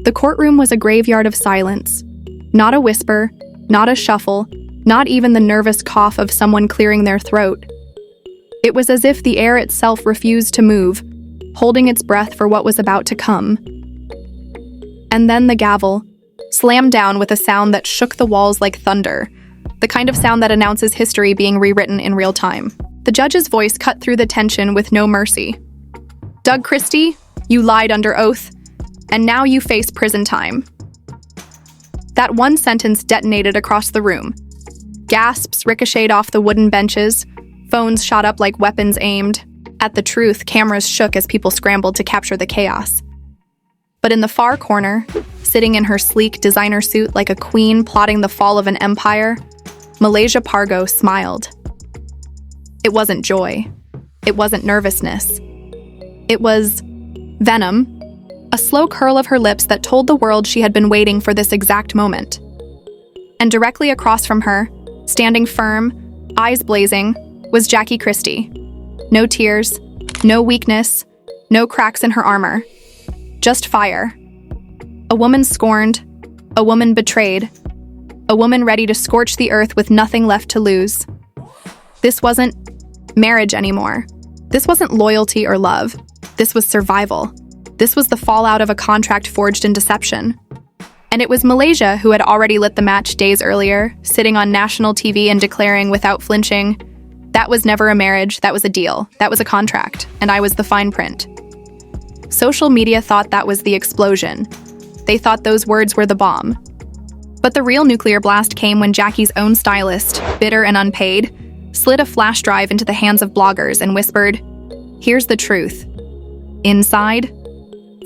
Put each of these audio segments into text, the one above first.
The courtroom was a graveyard of silence. Not a whisper, not a shuffle, not even the nervous cough of someone clearing their throat. It was as if the air itself refused to move, holding its breath for what was about to come. And then the gavel slammed down with a sound that shook the walls like thunder, the kind of sound that announces history being rewritten in real time. The judge's voice cut through the tension with no mercy. "Doug Christie, you lied under oath, and now you face prison time." That one sentence detonated across the room. Gasps ricocheted off the wooden benches, phones shot up like weapons aimed. At the truth, cameras shook as people scrambled to capture the chaos. But in the far corner, sitting in her sleek designer suit like a queen plotting the fall of an empire, Malaysia Pargo smiled. It wasn't joy. It wasn't nervousness. It was venom, a slow curl of her lips that told the world she had been waiting for this exact moment. And directly across from her, standing firm, eyes blazing, was Jackie Christie. No tears, no weakness, no cracks in her armor. Just fire. A woman scorned, a woman betrayed, a woman ready to scorch the earth with nothing left to lose. This wasn't marriage anymore. This wasn't loyalty or love. This was survival. This was the fallout of a contract forged in deception. And it was Malaysia who had already lit the match days earlier, sitting on national TV and declaring without flinching, "That was never a marriage, that was a deal, that was a contract, and I was the fine print." Social media thought that was the explosion. They thought those words were the bomb. But the real nuclear blast came when Jackie's own stylist, bitter and unpaid, slid a flash drive into the hands of bloggers and whispered, "Here's the truth." Inside,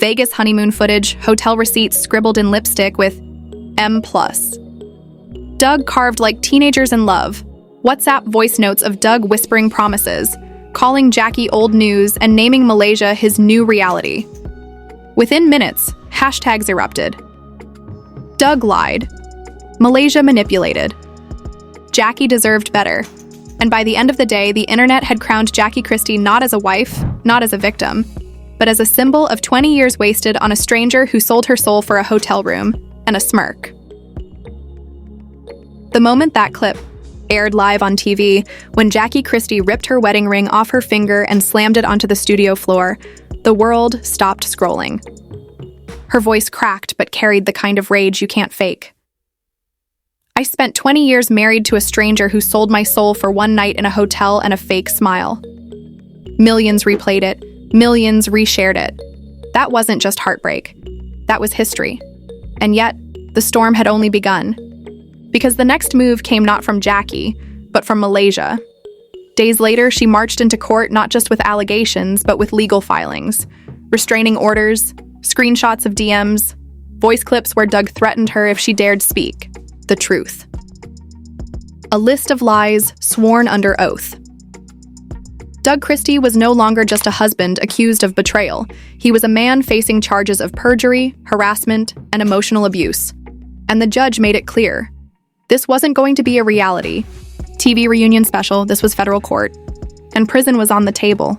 Vegas honeymoon footage, hotel receipts scribbled in lipstick with M+. Doug carved like teenagers in love, WhatsApp voice notes of Doug whispering promises, calling Jackie old news and naming Malaysia his new reality. Within minutes, hashtags erupted. Doug lied. Malaysia manipulated. Jackie deserved better. And by the end of the day, the internet had crowned Jackie Christie not as a wife, not as a victim, but as a symbol of 20 years wasted on a stranger who sold her soul for a hotel room and a smirk. The moment that clip aired live on TV, when Jackie Christie ripped her wedding ring off her finger and slammed it onto the studio floor, the world stopped scrolling. Her voice cracked but carried the kind of rage you can't fake. "I spent 20 years married to a stranger who sold my soul for one night in a hotel and a fake smile." Millions replayed it. Millions reshared it. That wasn't just heartbreak. That was history. And yet, the storm had only begun. Because the next move came not from Jackie, but from Malaysia. Days later, she marched into court not just with allegations, but with legal filings, restraining orders, screenshots of DMs, voice clips where Doug threatened her if she dared speak the truth. A list of lies sworn under oath. Doug Christie was no longer just a husband accused of betrayal. He was a man facing charges of perjury, harassment, and emotional abuse. And the judge made it clear. This wasn't going to be a reality TV reunion special, this was federal court, and prison was on the table.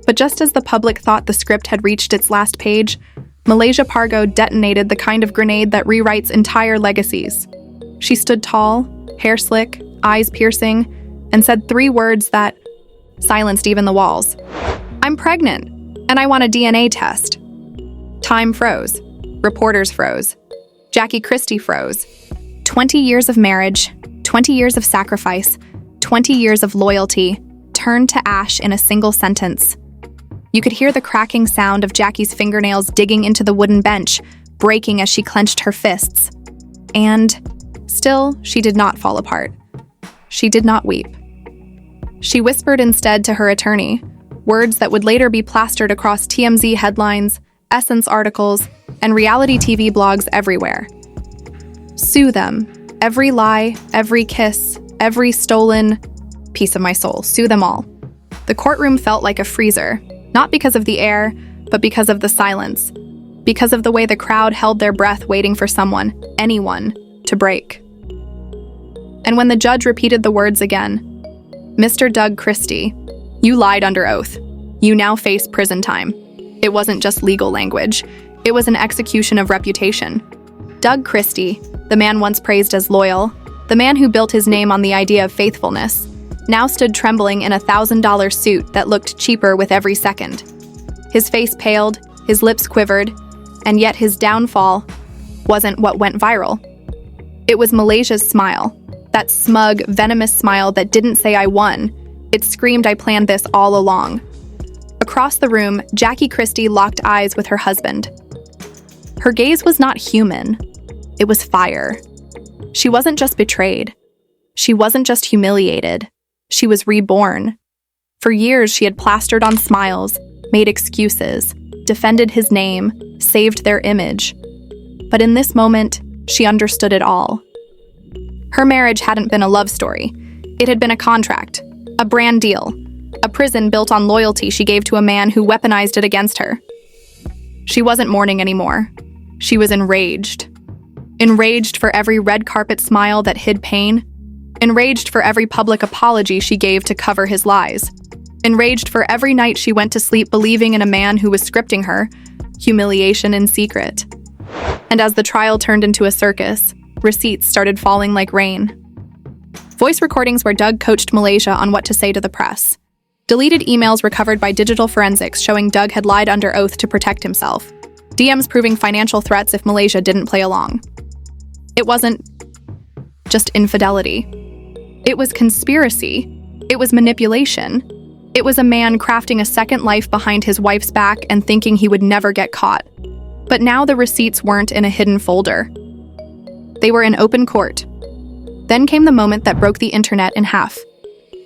But just as the public thought the script had reached its last page, Malaysia Pargo detonated the kind of grenade that rewrites entire legacies. She stood tall, hair slick, eyes piercing, and said 3 words that silenced even the walls. "I'm pregnant, and I want a DNA test." Time froze. Reporters froze. Jackie Christie froze. 20 years of marriage, 20 years of sacrifice, 20 years of loyalty turned to ash in a single sentence. You could hear the cracking sound of Jackie's fingernails digging into the wooden bench, breaking as she clenched her fists. And still, she did not fall apart. She did not weep. She whispered instead to her attorney, words that would later be plastered across TMZ headlines, Essence articles, and reality TV blogs everywhere. Sue them. Every lie, every kiss, every stolen piece of my soul. Sue them all. The courtroom felt like a freezer, not because of the air, but because of the silence, because of the way the crowd held their breath waiting for someone, anyone, to break. And when the judge repeated the words again, "Mr. Doug Christie, you lied under oath. You now face prison time." It wasn't just legal language. It was an execution of reputation. Doug Christie, the man once praised as loyal, the man who built his name on the idea of faithfulness, now stood trembling in a $1,000 suit that looked cheaper with every second. His face paled, his lips quivered, and yet his downfall wasn't what went viral. It was Malaysia's smile, that smug, venomous smile that didn't say I won. It screamed I planned this all along. Across the room, Jackie Christie locked eyes with her husband. Her gaze was not human. It was fire. She wasn't just betrayed. She wasn't just humiliated. She was reborn. For years, she had plastered on smiles, made excuses, defended his name, saved their image. But in this moment, she understood it all. Her marriage hadn't been a love story. It had been a contract, a brand deal, a prison built on loyalty she gave to a man who weaponized it against her. She wasn't mourning anymore. She was enraged. Enraged for every red carpet smile that hid pain. Enraged for every public apology she gave to cover his lies. Enraged for every night she went to sleep believing in a man who was scripting her, humiliation in secret. And as the trial turned into a circus, receipts started falling like rain. Voice recordings where Doug coached Malaysia on what to say to the press. Deleted emails recovered by digital forensics showing Doug had lied under oath to protect himself. DMs proving financial threats if Malaysia didn't play along. It wasn't just infidelity. It was conspiracy. It was manipulation. It was a man crafting a second life behind his wife's back and thinking he would never get caught. But now the receipts weren't in a hidden folder. They were in open court. Then came the moment that broke the internet in half.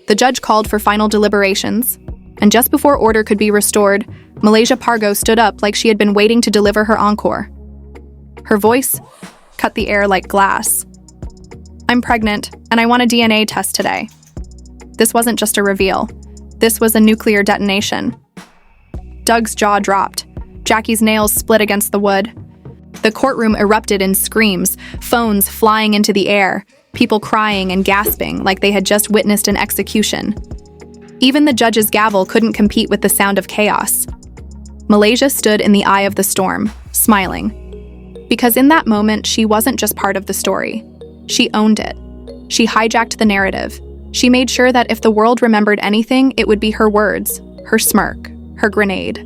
The judge called for final deliberations, and just before order could be restored, Malaysia Pargo stood up like she had been waiting to deliver her encore. Her voice cut the air like glass. I'm pregnant, and I want a DNA test today. This wasn't just a reveal. This was a nuclear detonation. Doug's jaw dropped. Jackie's nails split against the wood. The courtroom erupted in screams, phones flying into the air, people crying and gasping like they had just witnessed an execution. Even the judge's gavel couldn't compete with the sound of chaos. Malaysia stood in the eye of the storm, smiling. Because in that moment, she wasn't just part of the story. She owned it. She hijacked the narrative. She made sure that if the world remembered anything, it would be her words, her smirk, her grenade.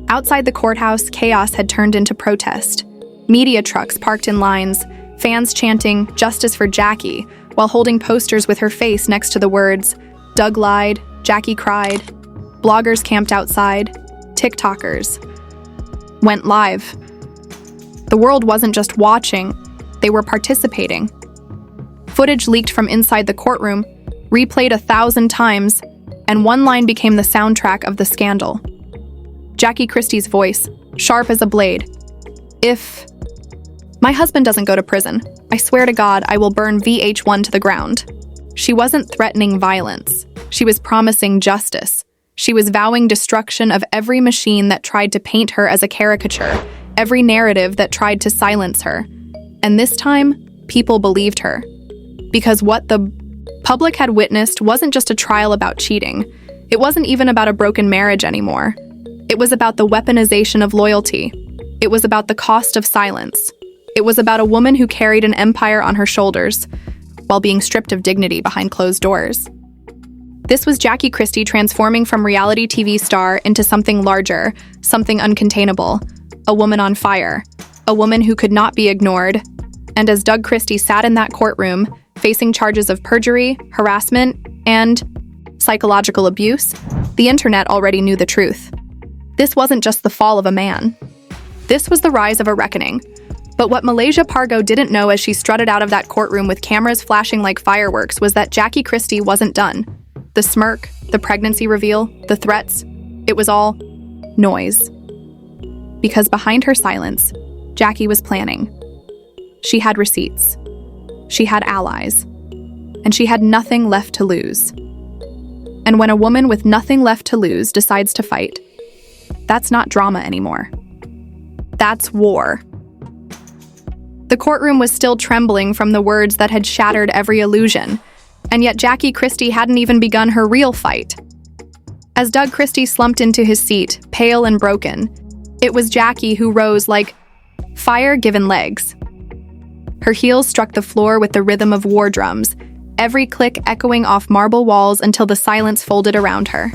Outside the courthouse, chaos had turned into protest. Media trucks parked in lines, fans chanting, "Justice for Jackie," while holding posters with her face next to the words, "Doug lied, Jackie cried." Bloggers camped outside. TikTokers went live. The world wasn't just watching, they were participating. Footage leaked from inside the courtroom, replayed 1,000 times, and one line became the soundtrack of the scandal. Jackie Christie's voice, sharp as a blade. If my husband doesn't go to prison, I swear to God I will burn VH1 to the ground. She wasn't threatening violence. She was promising justice. She was vowing destruction of every machine that tried to paint her as a caricature, every narrative that tried to silence her. And this time, people believed her. Because what the public had witnessed wasn't just a trial about cheating. It wasn't even about a broken marriage anymore. It was about the weaponization of loyalty. It was about the cost of silence. It was about a woman who carried an empire on her shoulders while being stripped of dignity behind closed doors. This was Jackie Christie transforming from reality TV star into something larger, something uncontainable, a woman on fire, a woman who could not be ignored. And as Doug Christie sat in that courtroom, facing charges of perjury, harassment, and psychological abuse, the internet already knew the truth. This wasn't just the fall of a man. This was the rise of a reckoning. But what Malaysia Pargo didn't know as she strutted out of that courtroom with cameras flashing like fireworks was that Jackie Christie wasn't done. The smirk, the pregnancy reveal, the threats, it was all noise. Because behind her silence, Jackie was planning. She had receipts. She had allies. And she had nothing left to lose. And when a woman with nothing left to lose decides to fight, that's not drama anymore. That's war. The courtroom was still trembling from the words that had shattered every illusion, and yet Jackie Christie hadn't even begun her real fight. As Doug Christie slumped into his seat, pale and broken, It was Jackie who rose like fire given legs. Her heels struck the floor with the rhythm of war drums, every click echoing off marble walls until the silence folded around her.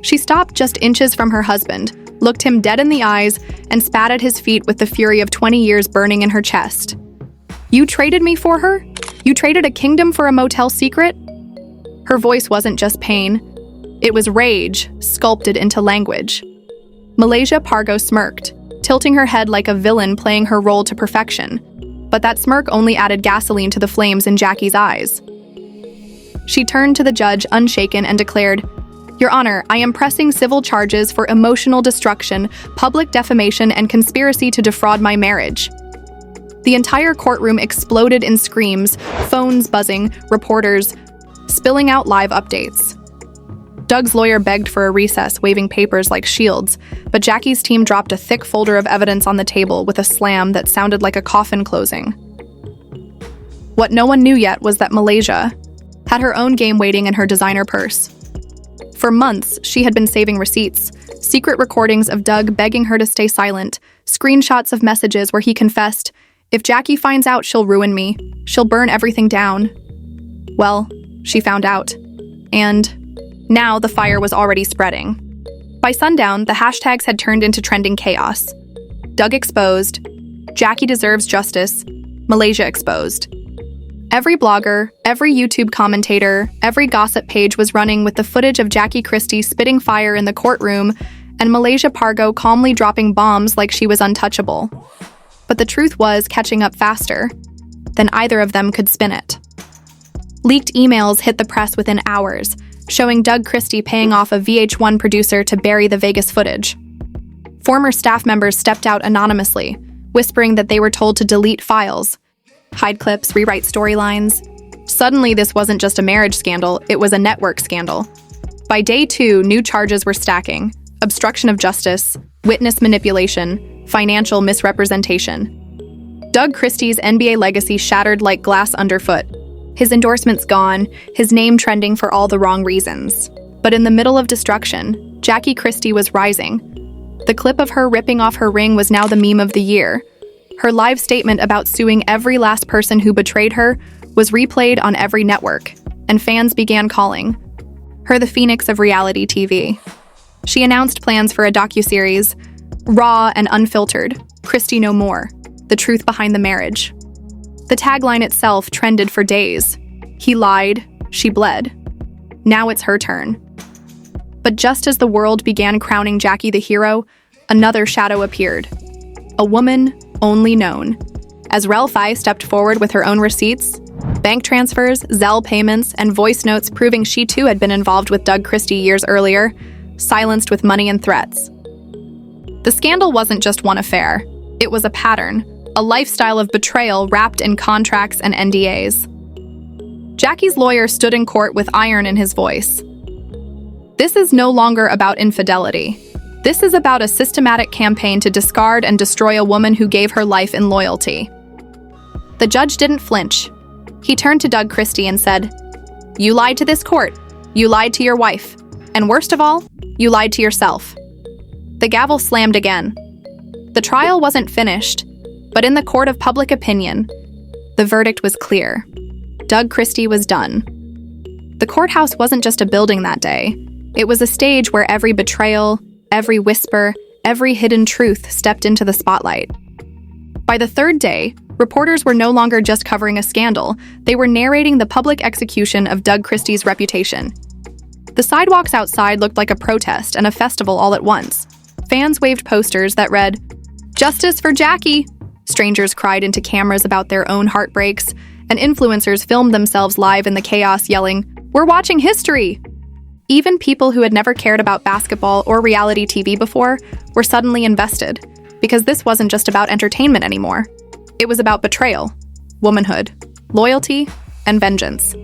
She stopped just inches from her husband, looked him dead in the eyes, and spat at his feet with the fury of 20 years burning in her chest. "You traded me for her? You traded a kingdom for a motel secret?" Her voice wasn't just pain. It was rage, sculpted into language. Malaysia Pargo smirked, tilting her head like a villain playing her role to perfection. But that smirk only added gasoline to the flames in Jackie's eyes. She turned to the judge, unshaken, and declared, "Your Honor, I am pressing civil charges for emotional destruction, public defamation, and conspiracy to defraud my marriage." The entire courtroom exploded in screams, phones buzzing, reporters spilling out live updates. Doug's lawyer begged for a recess, waving papers like shields, but Jackie's team dropped a thick folder of evidence on the table with a slam that sounded like a coffin closing. What no one knew yet was that Malaysia had her own game waiting in her designer purse. For months, she had been saving receipts, secret recordings of Doug begging her to stay silent, screenshots of messages where he confessed, "If Jackie finds out, she'll ruin me. She'll burn everything down." Well, she found out. And now the fire was already spreading. By sundown, the hashtags had turned into trending chaos. Doug exposed, Jackie deserves justice, Malaysia exposed. Every blogger, every YouTube commentator, every gossip page was running with the footage of Jackie Christie spitting fire in the courtroom and Malaysia Pargo calmly dropping bombs like she was untouchable. But the truth was catching up faster than either of them could spin it. Leaked emails hit the press within hours, showing Doug Christie paying off a VH1 producer to bury the Vegas footage. Former staff members stepped out anonymously, whispering that they were told to delete files, hide clips, rewrite storylines. Suddenly, this wasn't just a marriage scandal, it was a network scandal. By day 2, new charges were stacking: obstruction of justice, witness manipulation, financial misrepresentation. Doug Christie's NBA legacy shattered like glass underfoot. His endorsements gone, his name trending for all the wrong reasons. But in the middle of destruction, Jackie Christie was rising. The clip of her ripping off her ring was now the meme of the year. Her live statement about suing every last person who betrayed her was replayed on every network, and fans began calling her the phoenix of reality TV. She announced plans for a docuseries, raw and unfiltered, Christie No More, the truth behind the marriage. The tagline itself trended for days. He lied, she bled. Now it's her turn. But just as the world began crowning Jackie the hero, another shadow appeared. A woman only known. As Relfi stepped forward with her own receipts, bank transfers, Zelle payments, and voice notes proving she too had been involved with Doug Christie years earlier, silenced with money and threats. The scandal wasn't just one affair. It was a pattern, a lifestyle of betrayal wrapped in contracts and NDAs. Jackie's lawyer stood in court with iron in his voice. This is no longer about infidelity. This is about a systematic campaign to discard and destroy a woman who gave her life in loyalty. The judge didn't flinch. He turned to Doug Christie and said, "You lied to this court. You lied to your wife. And worst of all, you lied to yourself." The gavel slammed again. The trial wasn't finished, but in the court of public opinion, the verdict was clear. Doug Christie was done. The courthouse wasn't just a building that day. It was a stage where every betrayal, every whisper, every hidden truth stepped into the spotlight. By the third day, reporters were no longer just covering a scandal. They were narrating the public execution of Doug Christie's reputation. The sidewalks outside looked like a protest and a festival all at once. Fans waved posters that read, "Justice for Jackie!" Strangers cried into cameras about their own heartbreaks, and influencers filmed themselves live in the chaos yelling, "We're watching history!" Even people who had never cared about basketball or reality TV before were suddenly invested, because this wasn't just about entertainment anymore. It was about betrayal, womanhood, loyalty, and vengeance.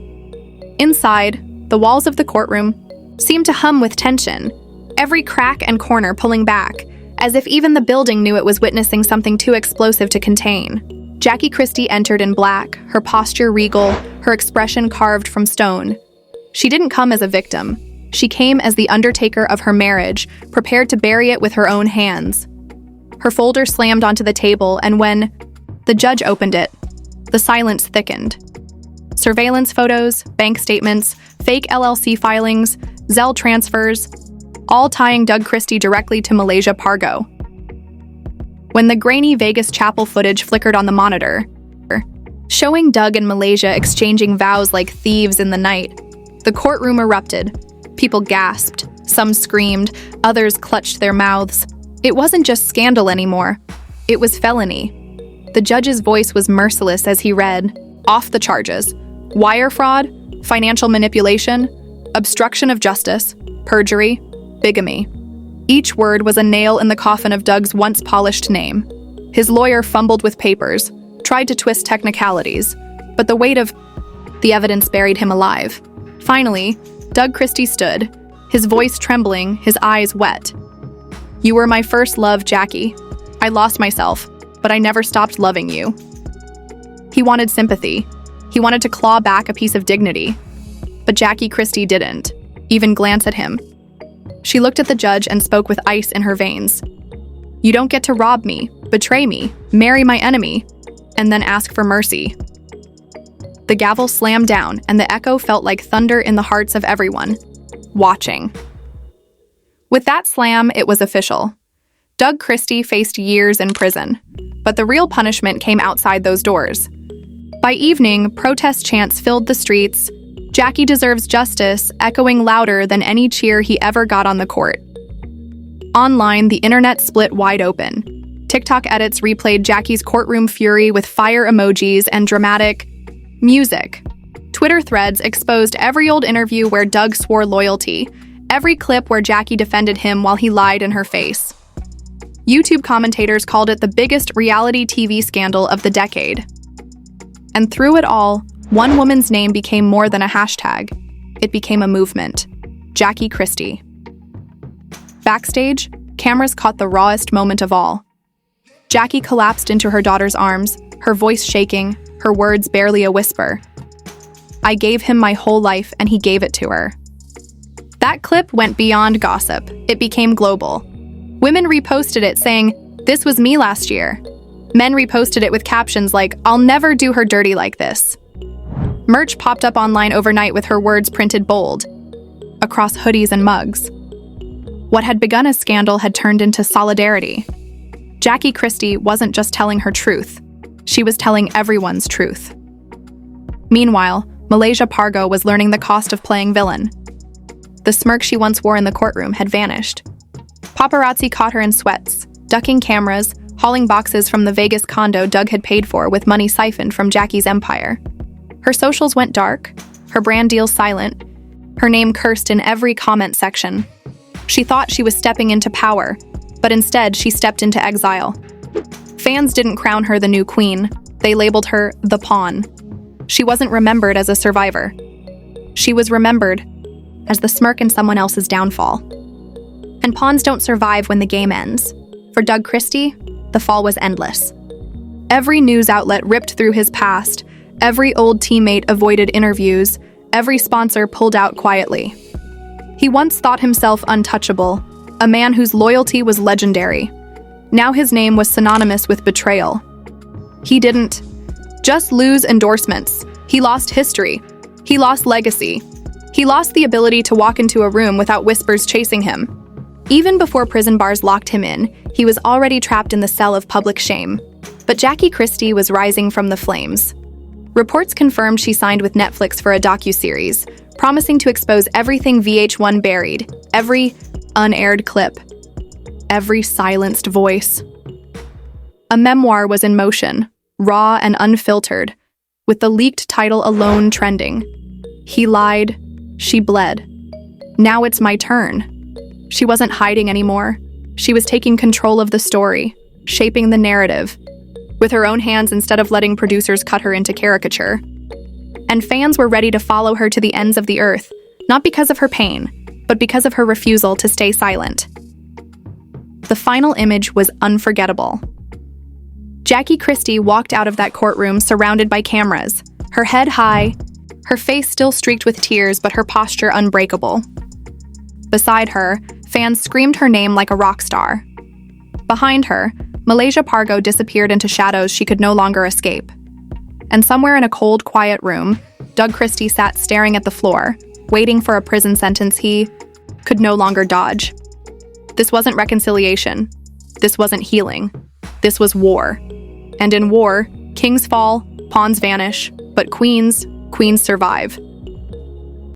Inside, the walls of the courtroom seemed to hum with tension, every crack and corner pulling back, as if even the building knew it was witnessing something too explosive to contain. Jackie Christie entered in black, her posture regal, her expression carved from stone. She didn't come as a victim. She came as the undertaker of her marriage, prepared to bury it with her own hands. Her folder slammed onto the table, and when the judge opened it, the silence thickened. Surveillance photos, bank statements, fake LLC filings, Zelle transfers, all tying Doug Christie directly to Malaysia Pargo. When the grainy Vegas chapel footage flickered on the monitor, showing Doug and Malaysia exchanging vows like thieves in the night, the courtroom erupted. People gasped, some screamed, others clutched their mouths. It wasn't just scandal anymore, it was felony. The judge's voice was merciless as he read, off the charges: wire fraud, financial manipulation, obstruction of justice, perjury, bigamy. Each word was a nail in the coffin of Doug's once polished name. His lawyer fumbled with papers, tried to twist technicalities, but the weight of the evidence buried him alive. Finally, Doug Christie stood, his voice trembling, his eyes wet. "You were my first love, Jackie. I lost myself, but I never stopped loving you." He wanted sympathy. He wanted to claw back a piece of dignity. But Jackie Christie didn't even glance at him. She looked at the judge and spoke with ice in her veins. "You don't get to rob me, betray me, marry my enemy, and then ask for mercy." The gavel slammed down, and the echo felt like thunder in the hearts of everyone watching. With that slam, it was official. Doug Christie faced years in prison, but the real punishment came outside those doors. By evening, protest chants filled the streets, "Jackie deserves justice," echoing louder than any cheer he ever got on the court. Online, the internet split wide open. TikTok edits replayed Jackie's courtroom fury with fire emojis and dramatic music. Twitter threads exposed every old interview where Doug swore loyalty, every clip where Jackie defended him while he lied in her face. YouTube commentators called it the biggest reality TV scandal of the decade. And through it all, one woman's name became more than a hashtag. It became a movement. Jackie Christie. Backstage, cameras caught the rawest moment of all. Jackie collapsed into her daughter's arms, her voice shaking, her words barely a whisper. "I gave him my whole life, and he gave it to her." That clip went beyond gossip. It became global. Women reposted it saying, "This was me last year." Men reposted it with captions like, "I'll never do her dirty like this." Merch popped up online overnight with her words printed bold, across hoodies and mugs. What had begun as scandal had turned into solidarity. Jackie Christie wasn't just telling her truth. She was telling everyone's truth. Meanwhile, Malaysia Pargo was learning the cost of playing villain. The smirk she once wore in the courtroom had vanished. Paparazzi caught her in sweats, ducking cameras, hauling boxes from the Vegas condo Doug had paid for with money siphoned from Jackie's empire. Her socials went dark, her brand deals silent, her name cursed in every comment section. She thought she was stepping into power, but instead she stepped into exile. Fans didn't crown her the new queen. They labeled her the pawn. She wasn't remembered as a survivor. She was remembered as the smirk in someone else's downfall. And pawns don't survive when the game ends. For Doug Christie, the fall was endless. Every news outlet ripped through his past, every old teammate avoided interviews, every sponsor pulled out quietly. He once thought himself untouchable, a man whose loyalty was legendary. Now his name was synonymous with betrayal. He didn't just lose endorsements. He lost history. He lost legacy. He lost the ability to walk into a room without whispers chasing him. Even before prison bars locked him in, he was already trapped in the cell of public shame. But Jackie Christie was rising from the flames. Reports confirmed she signed with Netflix for a docuseries, promising to expose everything VH1 buried, every unaired clip, every silenced voice. A memoir was in motion, raw and unfiltered, with the leaked title alone trending. He lied, she bled. Now it's my turn. She wasn't hiding anymore. She was taking control of the story, shaping the narrative, with her own hands instead of letting producers cut her into caricature. And fans were ready to follow her to the ends of the earth, not because of her pain, but because of her refusal to stay silent. The final image was unforgettable. Jackie Christie walked out of that courtroom surrounded by cameras, her head high, her face still streaked with tears but her posture unbreakable. Beside her, fans screamed her name like a rock star. Behind her, Malaysia Pargo disappeared into shadows she could no longer escape. And somewhere in a cold, quiet room, Doug Christie sat staring at the floor, waiting for a prison sentence he could no longer dodge. This wasn't reconciliation. This wasn't healing. This was war. And in war, kings fall, pawns vanish, but queens survive.